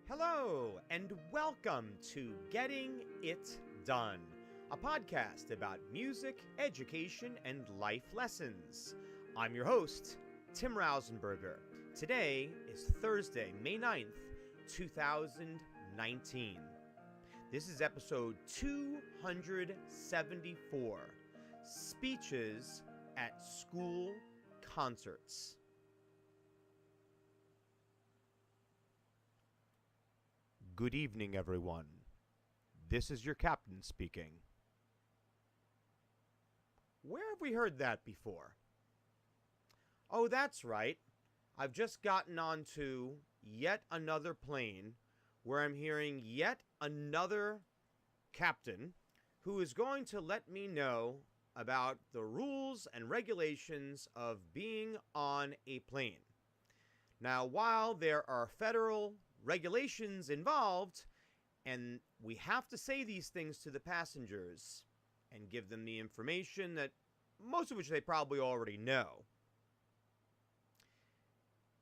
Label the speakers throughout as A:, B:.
A: Hello, and welcome to Getting It Done, a podcast about music, education, and life lessons. I'm your host, Tim Rausenberger. Today is Thursday, May 9th, 2019. This is episode 274, Speeches at School Concerts. Good evening, everyone. This is your captain speaking. Where have we heard that before? Oh, that's right. I've just gotten onto yet another plane where I'm hearing yet another captain who is going to let me know about the rules and regulations of being on a plane. Now, while there are federal regulations involved, and we have to say these things to the passengers and give them the information that most of which they probably already know.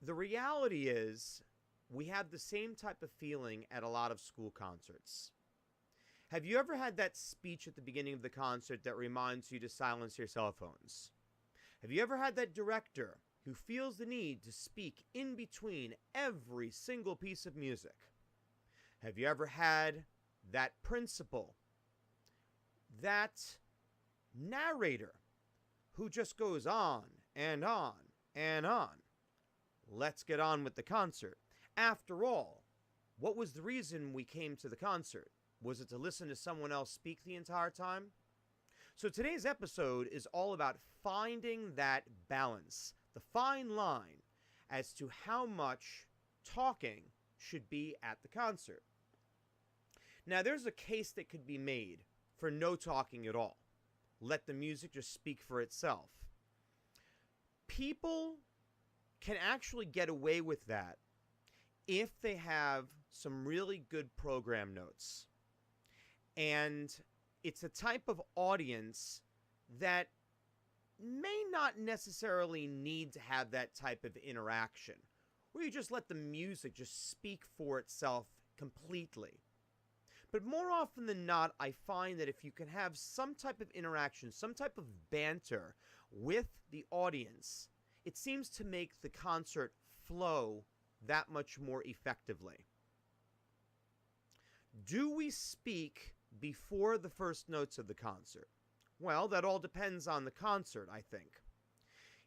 A: The reality is we have the same type of feeling at a lot of school concerts. Have you ever had that speech at the beginning of the concert that reminds you to silence your cell phones? Have you ever had that director who feels the need to speak in between every single piece of music? Have you ever had that principal, that narrator who just goes on and on and on? Let's get on with the concert. After all, what was the reason we came to the concert? Was it to listen to someone else speak the entire time? So today's episode is all about finding that balance, the fine line as to how much talking should be at the concert. Now, there's a case that could be made for no talking at all. Let the music just speak for itself. People can actually get away with that if they have some really good program notes. And it's a type of audience that may not necessarily need to have that type of interaction, where you just let the music just speak for itself completely. But more often than not, I find that if you can have some type of interaction, some type of banter with the audience, it seems to make the concert flow that much more effectively. Do we speak before the first notes of the concert? Well, that all depends on the concert, I think.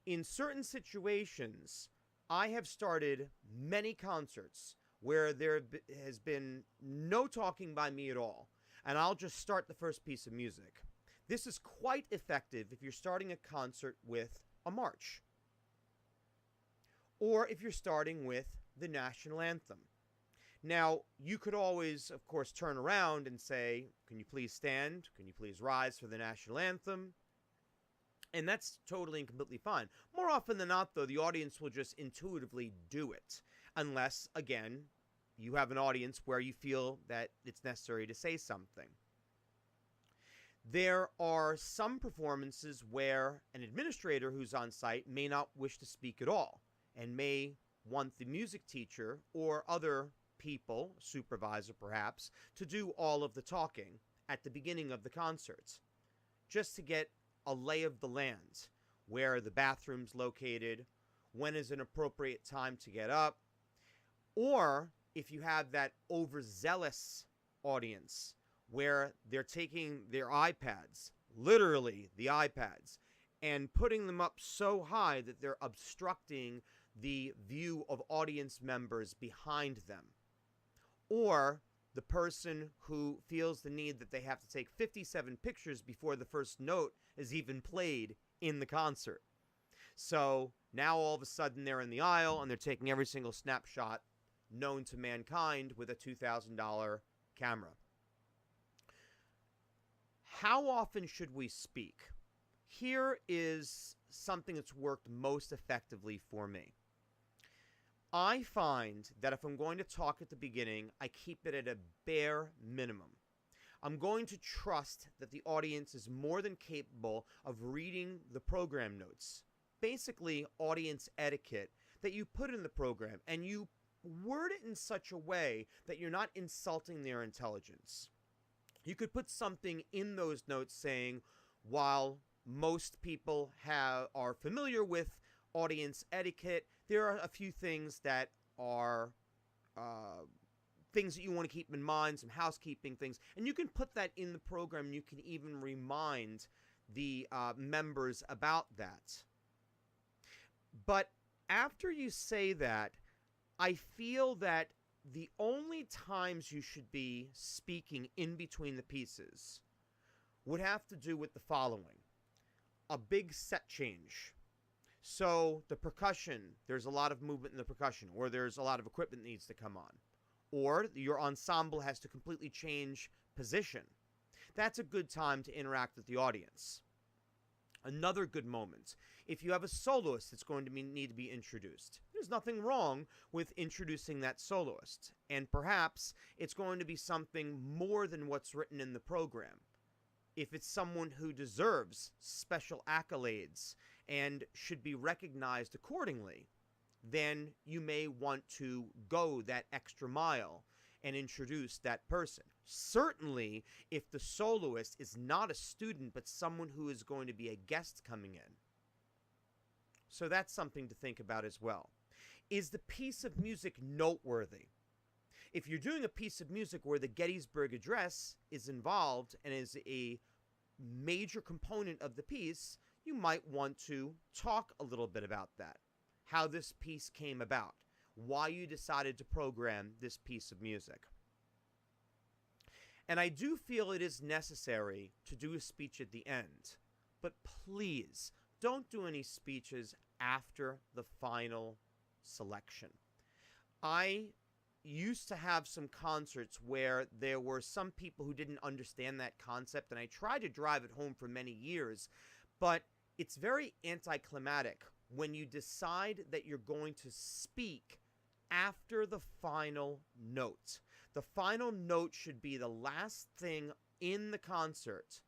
A: In certain situations, I have started many concerts where there has been no talking by me at all, and I'll just start the first piece of music. This is quite effective if you're starting a concert with a march, or if you're starting with the national anthem. Now, you could always, of course, turn around and say, can you please stand? Can you please rise for the national anthem? And that's totally and completely fine. More often than not, though, the audience will just intuitively do it. Unless, again, you have an audience where you feel that it's necessary to say something. There are some performances where an administrator who's on site may not wish to speak at all and may want the music teacher or other people, supervisor perhaps, to do all of the talking at the beginning of the concert, just to get a lay of the land, where the bathroom's located, when is an appropriate time to get up, or if you have that overzealous audience where they're taking their iPads, literally the iPads, and putting them up so high that they're obstructing the view of audience members behind them. Or the person who feels the need that they have to take 57 pictures before the first note is even played in the concert. So now all of a sudden they're in the aisle and they're taking every single snapshot known to mankind with a $2,000 camera. How often should we speak? Here is something that's worked most effectively for me. I find that if I'm going to talk at the beginning, I keep it at a bare minimum. I'm going to trust that the audience is more than capable of reading the program notes. Basically, audience etiquette that you put in the program, and you word it in such a way that you're not insulting their intelligence. You could put something in those notes saying, while most people are familiar with audience etiquette, there are a few things that are things that you want to keep in mind, some housekeeping things, and you can put that in the program. You can even remind the members about that. But after you say that, I feel that the only times you should be speaking in between the pieces would have to do with the following. A big set change. So the percussion, there's a lot of movement in the percussion, or there's a lot of equipment that needs to come on. Or your ensemble has to completely change position. That's a good time to interact with the audience. Another good moment, if you have a soloist that's going to need to be introduced, there's nothing wrong with introducing that soloist. And perhaps it's going to be something more than what's written in the program. If it's someone who deserves special accolades and should be recognized accordingly, then you may want to go that extra mile and introduce that person. Certainly, if the soloist is not a student, but someone who is going to be a guest coming in. So that's something to think about as well. Is the piece of music noteworthy? If you're doing a piece of music where the Gettysburg Address is involved and is a major component of the piece, you might want to talk a little bit about that. How this piece came about. Why you decided to program this piece of music. And I do feel it is necessary to do a speech at the end. But please, don't do any speeches after the final selection. I used to have some concerts where there were some people who didn't understand that concept, and I tried to drive it home for many years, but it's very anticlimactic when you decide that you're going to speak after the final note. The final note should be the last thing in the concert.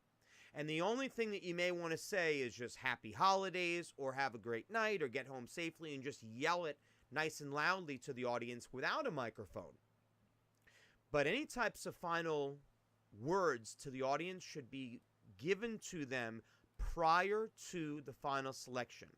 A: And the only thing that you may want to say is just happy holidays or have a great night or get home safely, and just yell it nice and loudly to the audience without a microphone. But any types of final words to the audience should be given to them prior to the final selection.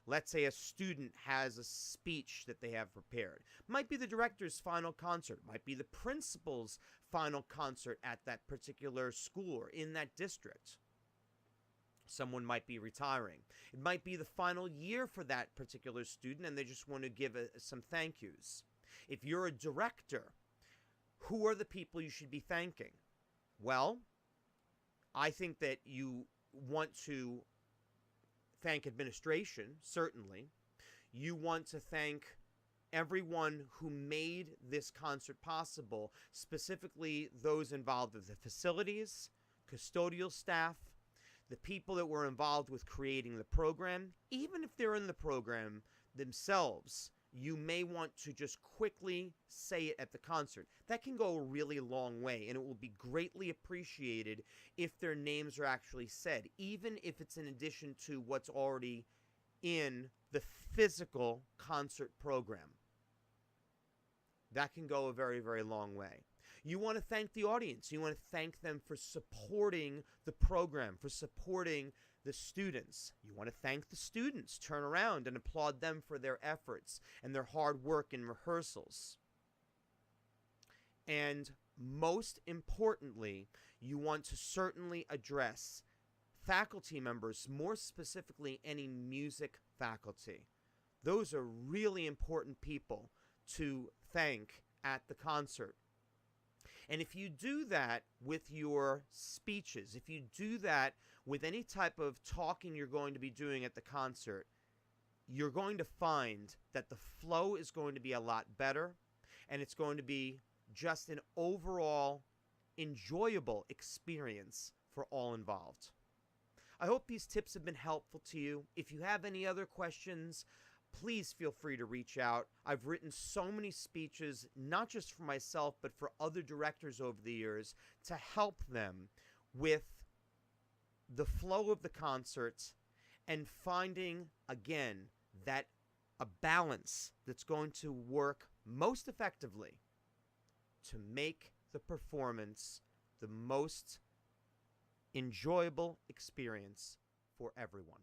A: Let's say a student has a speech that they have prepared. Might be the director's final concert. Might be the principal's final concert at that particular school or in that district. Someone might be retiring. It might be the final year for that particular student and they just want to give some thank yous. If you're a director, who are the people you should be thanking? Well, I think that you want to thank administration, certainly. You want to thank everyone who made this concert possible, specifically those involved with the facilities, custodial staff, the people that were involved with creating the program. Even if they're in the program themselves, you may want to just quickly say it at the concert. That can go a really long way, and it will be greatly appreciated if their names are actually said, even if it's in addition to what's already in the physical concert program. That can go a very, very long way. You want to thank the audience. You want to thank them for supporting the program, for supporting the students. You want to thank the students. Turn around and applaud them for their efforts and their hard work in rehearsals. And most importantly, you want to certainly address faculty members, more specifically any music faculty. Those are really important people to thank at the concert. And if you do that with your speeches, if you do that with any type of talking you're going to be doing at the concert, you're going to find that the flow is going to be a lot better, and it's going to be just an overall enjoyable experience for all involved. I hope these tips have been helpful to you. If you have any other questions, please feel free to reach out. I've written so many speeches, not just for myself, but for other directors over the years, to help them with the flow of the concerts and finding, again, that a balance that's going to work most effectively to make the performance the most enjoyable experience for everyone.